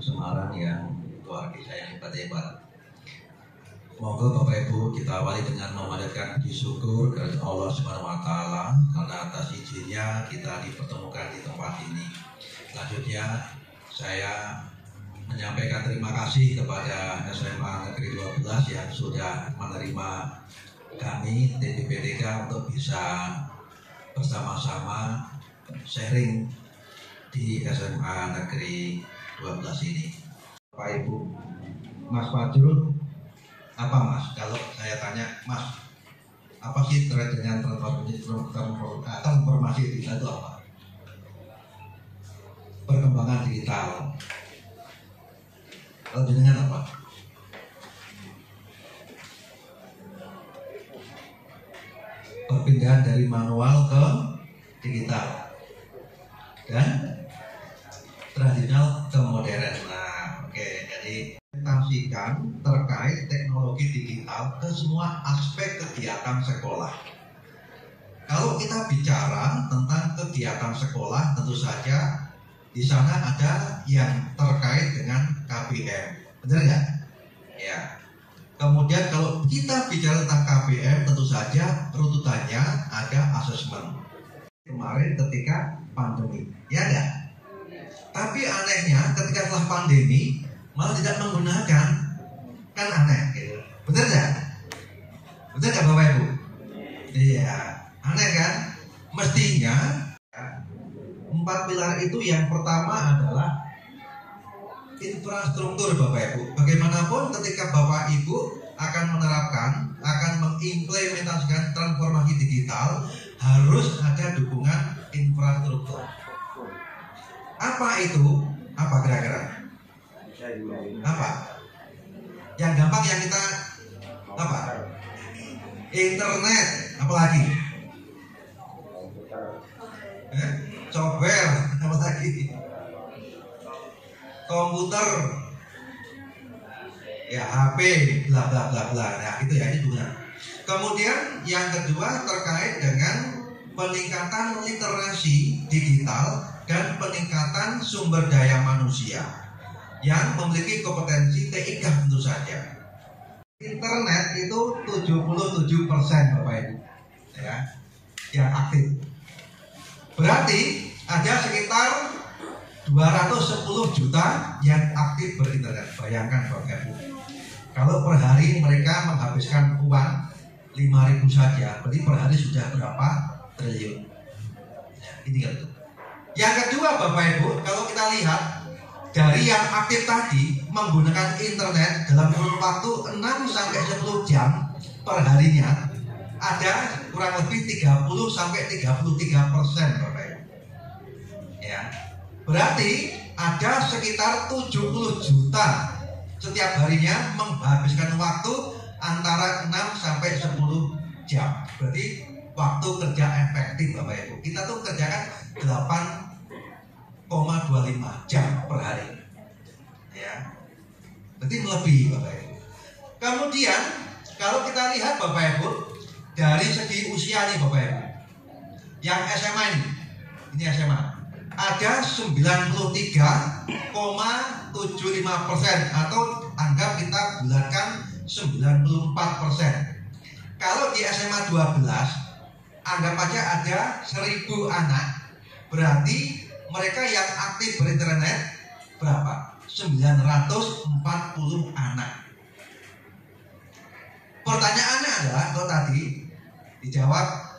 Semarang yang luar biasa yang hebat-hebat. Moga Bapak Ibu kita awali dengan memanjatkan puji syukur kepada Allah Subhanahu wa taala karena atas izinnya kita dipertemukan di tempat ini. Selanjutnya saya menyampaikan terima kasih kepada SMA Negeri 12 yang sudah menerima kami TPPDK untuk bisa bersama-sama sharing di SMA Negeri 12 ini. Bapak Ibu, Mas Fajrul, apa Mas? Kalau saya tanya Mas, apa sih terkait dengan transformasi digital itu apa? Perkembangan digital. Kalau dengan apa? Perpindahan dari manual ke digital dan tradisional ke modern. Nah, oke, jadi presentasikan terkait teknologi digital ke semua aspek kegiatan sekolah. Kalau kita bicara tentang kegiatan sekolah, tentu saja di sana ada yang terkait dengan KBM, benar nggak? Ya. Kemudian kalau kita bicara tentang KBM, tentu saja runutannya ada asesmen. Kemarin ketika pandemi, ya enggak? Tapi anehnya ketika setelah pandemi malah tidak menggunakan, kan aneh gitu. Betul nggak? Betul nggak Bapak Ibu? Iya, aneh kan? Mestinya 4 pilar itu yang pertama adalah infrastruktur Bapak Ibu. Bagaimanapun ketika Bapak Ibu akan menerapkan, akan mengimplementasikan transformasi digital, harus ada dukungan infrastruktur. Apa itu? Apa kira-kira? Apa? Yang gampang yang kita apa? Internet, apalagi? Software, apalagi? Komputer, ya HP, bla bla bla bla. Nah itu ya, itu benar. Kemudian yang kedua terkait dengan peningkatan literasi digital dan peningkatan sumber daya manusia yang memiliki kompetensi TIK tentu saja. Internet itu 77% Bapak Ibu, ya, yang aktif. Berarti ada sekitar 210 juta yang aktif berinternet. Bayangkan Bapak Ibu, kalau per hari mereka menghabiskan uang 5.000 saja, berarti per hari sudah berapa triliun. Ya, ini kan itu. Yang kedua Bapak Ibu, kalau kita lihat dari yang aktif tadi menggunakan internet dalam kurun waktu 6 sampai 10 jam per harinya, ada kurang lebih 30 sampai 33% Bapak Ibu. Ya. Berarti ada sekitar 70 juta setiap harinya menghabiskan waktu antara 6 sampai 10 jam. Berarti waktu kerja efektif Bapak Ibu. Kita tuh kerjakan 8,25 jam per hari. Ya. Berarti melebihi Bapak Ibu. Kemudian kalau kita lihat Bapak Ibu dari segi usia nih Bapak Ibu. Yang SMA ini SMA. Ada 93,75% atau anggap kita bulatkan 94%. Kalau di SMA 12 anggap aja ada 1.000 anak, berarti mereka yang aktif berinternet berapa? 940 anak. Pertanyaannya adalah kalau tadi dijawab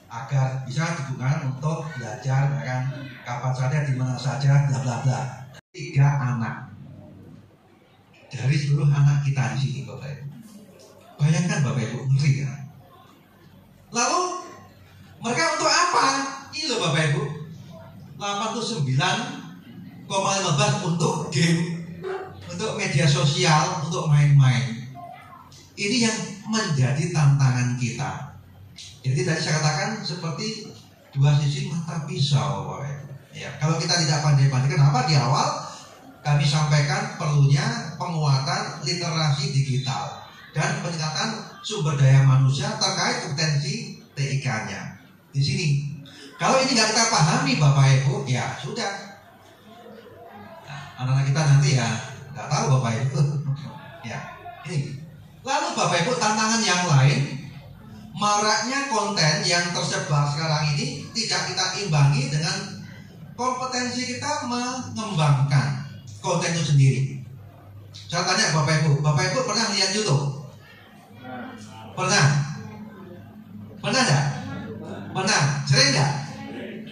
agar bisa dukungan untuk belajar kan kapan saja di mana saja bla bla bla. 3 anak dari seluruh anak kita di sini Bapak Ibu. Bayangkan Bapak Ibu, ngeri kan? Lalu mereka untuk apa? Ini loh Bapak Ibu, 89,15 untuk game, untuk media sosial, untuk main-main. Ini yang menjadi tantangan kita. Jadi tadi saya katakan seperti dua sisi mata pisau Bapak Ibu. Ya, kalau kita tidak pandai-pandai, kenapa di awal kami sampaikan perlunya penguatan literasi digital dan peningkatan sumber daya manusia terkait kompetensi TIK-nya. Di sini, kalau ini nggak kita pahami Bapak Ibu, ya sudah. Nah, Anak-anak kita nanti ya nggak tahu Bapak Ibu. Ya, ini. Lalu Bapak Ibu, tantangan yang lain, maraknya konten yang tersebar sekarang ini tidak kita imbangi dengan kompetensi kita mengembangkan konten itu sendiri. Saya tanya Bapak Ibu pernah lihat YouTube? Pernah? Pernah enggak? Pernah? Sering enggak?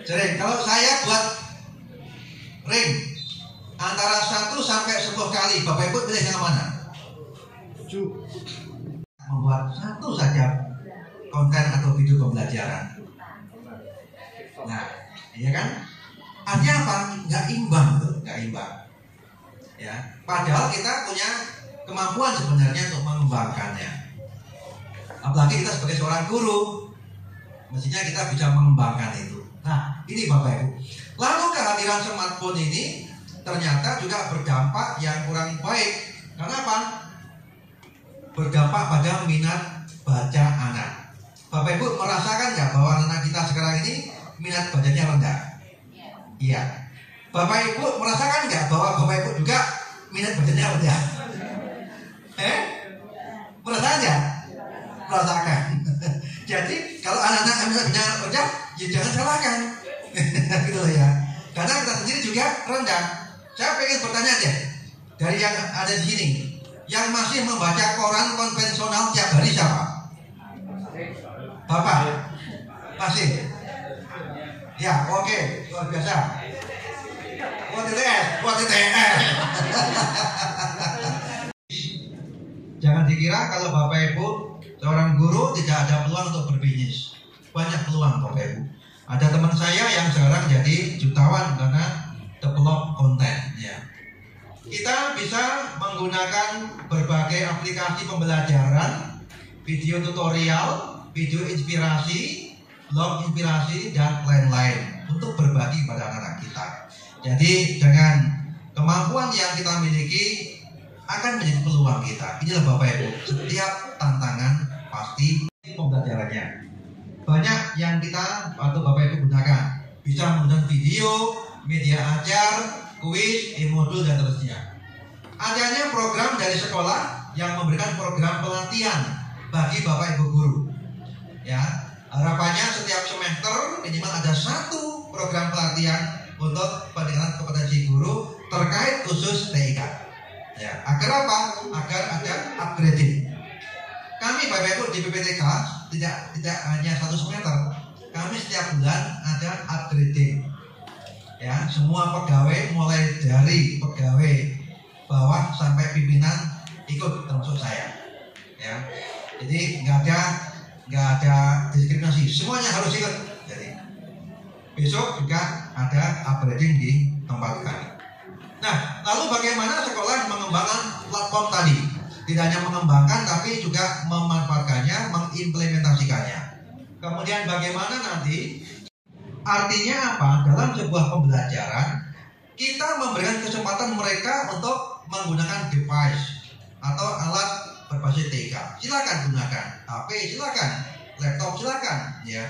Sering. Kalau saya buat ring antara 1 sampai 10 kali, Bapak Ibu pilih yang mana? 7. Membuat satu saja konten atau video pembelajaran. Nah, iya kan? Artinya apa? Nggak imbang tuh, nggak imbang. Ya, padahal kita punya kemampuan sebenarnya untuk mengembangkannya. Apalagi kita sebagai seorang guru, mestinya kita bisa mengembangkan itu. Nah, ini Bapak Ibu. Lalu kehadiran smartphone ini ternyata juga berdampak yang kurang baik. Karena apa? Berdampak pada minat baca anak. Bapak Ibu merasakan nggak bahwa anak kita sekarang ini minat bacanya rendah? Iya. Bapak Ibu merasakan nggak bahwa Bapak Ibu juga minat bacanya rendah? Merasakan nggak? Merasakan. Jadi kalau anak-anak minat bacanya rendah, ya jangan salahkan. Gitu ya. Karena kita sendiri juga rendah. Saya pengen bertanya deh, dari yang ada di sini, yang masih membaca koran konvensional tiap hari siapa? Bapak? Masih? Ya, oke, luar biasa. WTTS. Jangan dikira kalau Bapak Ibu seorang guru tidak ada peluang untuk berbisnis. Banyak peluang Bapak Ibu. Ada teman saya yang sekarang jadi jutawan karena develop konten. Ya. Kita bisa menggunakan berbagai aplikasi pembelajaran, video tutorial, video inspirasi, blog inspirasi, dan lain-lain untuk berbagi pada anak-anak kita. Jadi dengan kemampuan yang kita miliki akan menjadi peluang kita. Inilah Bapak Ibu, setiap tantangan pasti pembelajarannya. Banyak yang kita atau Bapak Ibu gunakan. Bisa menggunakan video, media ajar, kuis, e-modul, dan seterusnya. Adanya program dari sekolah yang memberikan program pelatihan bagi Bapak Ibu guru. Ya, harapannya setiap semester minimal ada 1 program pelatihan untuk peningkatan kompetensi guru terkait khusus TIK. Ya, agar apa? Agar ada upgrading. Kami Bapak Ibu di PPTK tidak hanya 1 semester. Kami setiap bulan ada upgrading. Ya, semua pegawai mulai dari pegawai bawah sampai pimpinan ikut termasuk saya. Ya, jadi nggak ada diskriminasi. Semuanya harus ikut. Jadi besok juga ada upgrading di tempat kami. Nah, lalu bagaimana sekolah mengembangkan platform tadi? Tidak hanya mengembangkan, tapi juga memanfaatkannya, mengimplementasikannya. Kemudian bagaimana nanti? Artinya apa? Dalam sebuah pembelajaran, kita memberikan kesempatan mereka untuk menggunakan device atau alat berbasis TIK. Silakan gunakan HP, silakan laptop, silakan. Ya.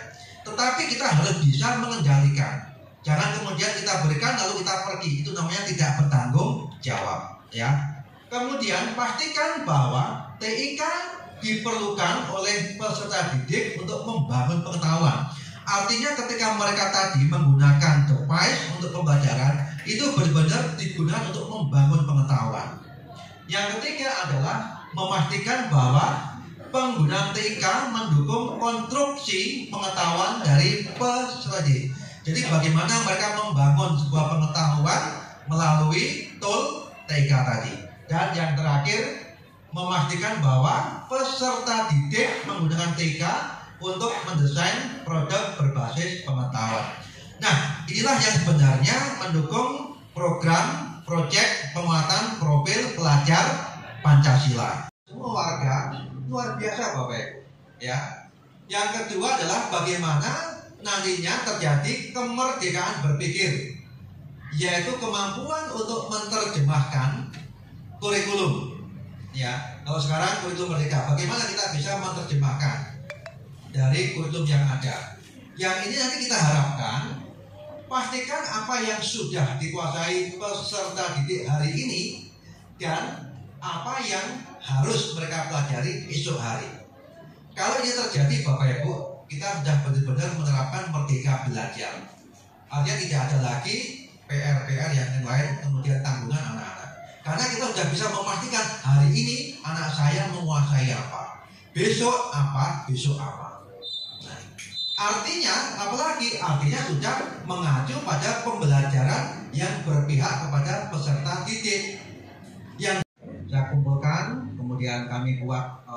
Tetapi kita harus bisa mengendalikan. Jangan kemudian kita berikan lalu kita pergi. Itu namanya tidak bertanggung jawab. Ya. Kemudian pastikan bahwa TIK diperlukan oleh peserta didik untuk membangun pengetahuan. Artinya ketika mereka tadi menggunakan device untuk pembelajaran, itu benar-benar digunakan untuk membangun pengetahuan. Yang ketiga adalah memastikan bahwa penggunaan TIK mendukung konstruksi pengetahuan dari peserta didik. Jadi bagaimana mereka membangun sebuah pengetahuan melalui tool TIK tadi. Dan yang terakhir, memastikan bahwa peserta didik menggunakan TIK untuk mendesain produk berbasis pengetahuan. Nah, inilah yang sebenarnya mendukung program proyek penguatan profil pelajar Pancasila. Semua warga luar biasa Bapak Ibu. Ya. Yang kedua adalah bagaimana nantinya terjadi kemerdekaan berpikir, yaitu kemampuan untuk menerjemahkan kurikulum. Ya, kalau sekarang kurikulum merdeka, bagaimana kita bisa menerjemahkan dari kurikulum yang ada? Yang ini nanti kita harapkan pastikan apa yang sudah dikuasai peserta didik hari ini dan apa yang harus mereka pelajari esok hari. Kalau ini terjadi Bapak Ibu, kita sudah benar-benar menerapkan merdeka belajar. Artinya tidak ada lagi PR-PR yang lain kemudian tanggungan anak-anak. Karena kita sudah bisa memastikan hari ini anak saya menguasai apa, besok apa, besok apa. Nah, artinya apalagi? Artinya sudah mengacu pada pembelajaran yang berpihak kepada peserta didik. Yang saya kumpulkan, kemudian kami buat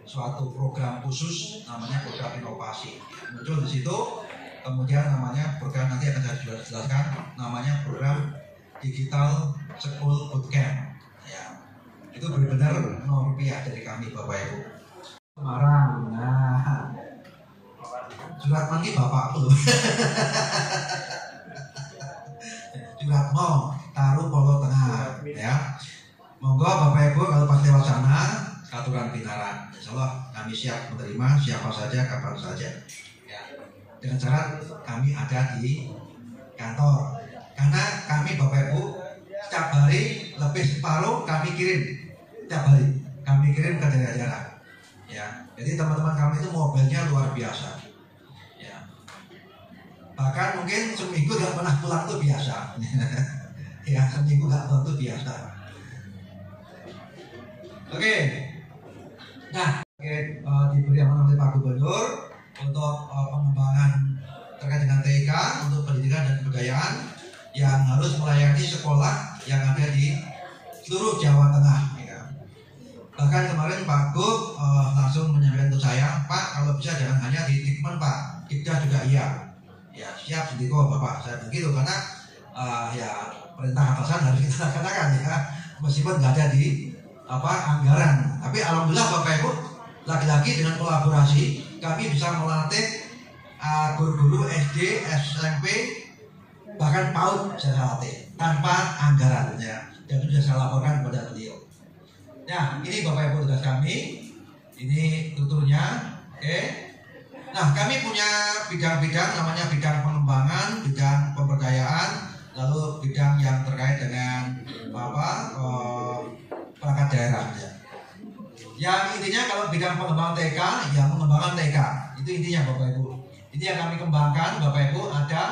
suatu program khusus namanya program inovasi. Muncul di situ, kemudian namanya program nanti akan saya jelaskan, namanya program Digital School Bootcamp. Ya, itu benar-benar rupiah dari kami Bapak Ibu. Semarang, nah, Surat Mangi Bapak tuh. Surat Mo, Taruh Polo Tengah, ya. Monggo Bapak Ibu kalau pas lewat sana, Katuran Binaran. Insyaallah kami siap menerima siapa saja, kapan saja. Ya. Dengan syarat kami ada di kantor. Karena kami Bapak Ibu setiap hari lebih separuh kami kirim setiap hari. Kami kirim ke daerah-daerah. Ya. Jadi teman-teman kami itu mobilnya luar biasa. Ya. Bahkan mungkin seminggu nggak pernah pulang itu biasa. Ya, seminggu nggak pulang itu biasa. Oke. Nah, diberi amanah oleh Pak Gubernur untuk pengembangan terkait dengan TIK untuk pendidikan dan kebudayaan yang harus melayani sekolah yang ada di seluruh Jawa Tengah. Ya. Bahkan kemarin Pak Gub langsung menyampaikan ke saya, Pak kalau bisa jangan hanya di Dikmen Pak, Dikda juga iya. Ya siap Sendiko Bapak, saya begitu karena ya perintah atasan harus kita laksanakan ya, meskipun nggak ada di anggaran. Tapi alhamdulillah Bapak Ibu, lagi-lagi dengan kolaborasi kami bisa melatih guru-guru SD, SMP, bahkan PAUD saya latih tanpa anggaran ya. Dan itu sudah saya laporkan kepada beliau. Nah, ini Bapak Ibu tugas kami. Ini tuturnya. Oke. Nah, kami punya bidang-bidang namanya bidang pengembangan, bidang pemberdayaan, lalu bidang yang terkait dengan perangkat daerah ya. Yang intinya kalau bidang pengembangan TK, ya pengembangan TK. Itu intinya Bapak Ibu. Ini yang kami kembangkan Bapak Ibu, ada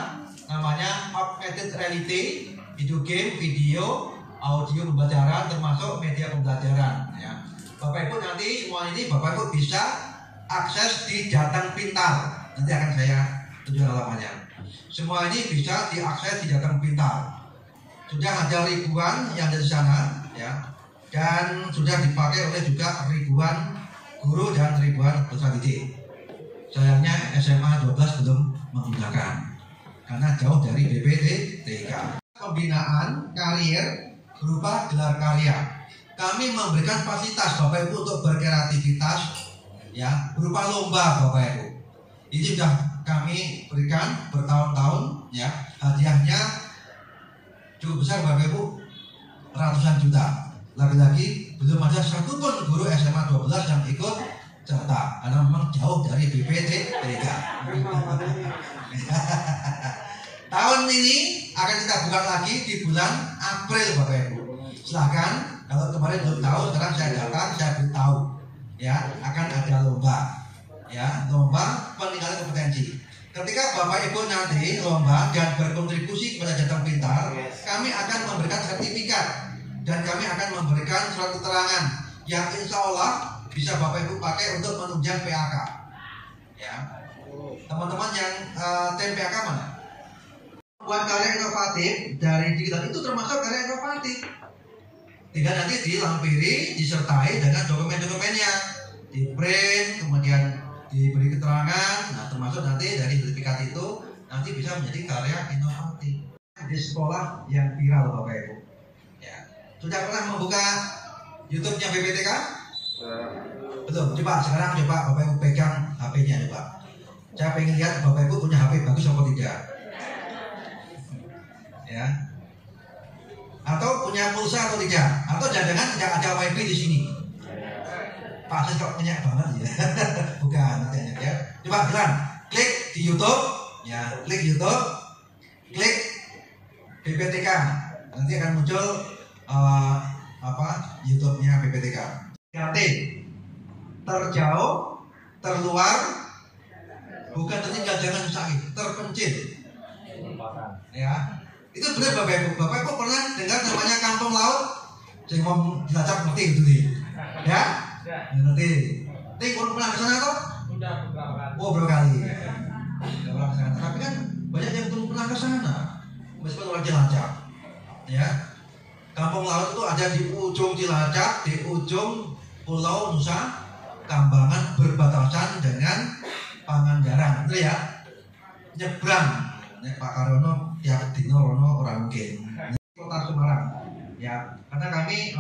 namanya augmented reality, video game, video, audio pembelajaran termasuk media pembelajaran ya. Bapak Ibu nanti semua ini Bapak Ibu bisa akses di Jateng Pintar. Nanti akan saya tunjuk alamatnya. Semua ini bisa diakses di Jateng Pintar. Sudah ada ribuan yang ada di sana ya. Dan sudah dipakai oleh juga ribuan guru dan ribuan peserta didik. Sayangnya SMA 12 belum menggunakan karena jauh dari BPTK. Pembinaan karier berupa gelar karya. Kami memberikan fasilitas Bapak Ibu untuk berkreativitas ya, berupa lomba Bapak Ibu. Ini sudah kami berikan bertahun-tahun ya. Hadiahnya cukup besar Bapak Ibu, ratusan juta. Lagi-lagi belum ada satupun guru SMA 12 yang ikut serta karena memang jauh dari BPTK. Tahun ini akan kita buka lagi di bulan April Bapak Ibu. Silahkan, kalau kemarin belum tahu, sekarang saya datang, saya beritahu ya, akan ada lomba ya, lomba peningkatan kompetensi. Ketika Bapak Ibu nanti lomba dan berkontribusi kepada Jateng Pintar, kami akan memberikan sertifikat dan kami akan memberikan surat keterangan yang insya Allah bisa Bapak Ibu pakai untuk menunjang PAK. Ya, teman-teman yang tim PAK mana? Buat karya inovatif dari digital itu termasuk karya inovatif. Tinggal nanti dilampiri, disertai dengan dokumen-dokumennya, di print, kemudian diberi keterangan. Nah, termasuk nanti dari sertifikat itu nanti bisa menjadi karya inovatif di sekolah yang viral Bapak Ibu. Ya. Sudah pernah membuka YouTube-nya BPTK? Belum. Coba sekarang coba Bapak Ibu pegang HP-nya coba. Saya pengen lihat Bapak Ibu punya HP bagus atau tidak. Ya. Atau punya pulsa atau tidak? Atau jangan-jangan tidak ada WiFi di sini. Pak Sis kok banyak banget ya. Bukan ya. Coba jalan, klik di YouTube, Ya, klik YouTube, klik BPTK, nanti akan muncul YouTube-nya BPTK. 3T, terjauh, terluar, bukan tertinggal, jangan sakit, terpencil. Ya, itu benar Bapak Ibu. Bapak Ibu pernah dengar namanya kampung laut? Jengom Cilacap ngerti gitu nih. Ya? Ngerti. Nanti pernah ke sana toh? Udah beberapa kali. Oh, berapa kali? Udah pernah ke sana. Tapi kan banyak yang belum pernah ke sana. Meskipun orang Cilacap. Ya. Kampung laut itu ada di ujung Cilacap, di ujung Pulau Nusa Kambangan, berbatasan dengan Pangandaran. Betul ya? Nyebrang. Nek Pak Karyono tiap dino rono orang mungkin. Kota Semarang. Ya, karena kami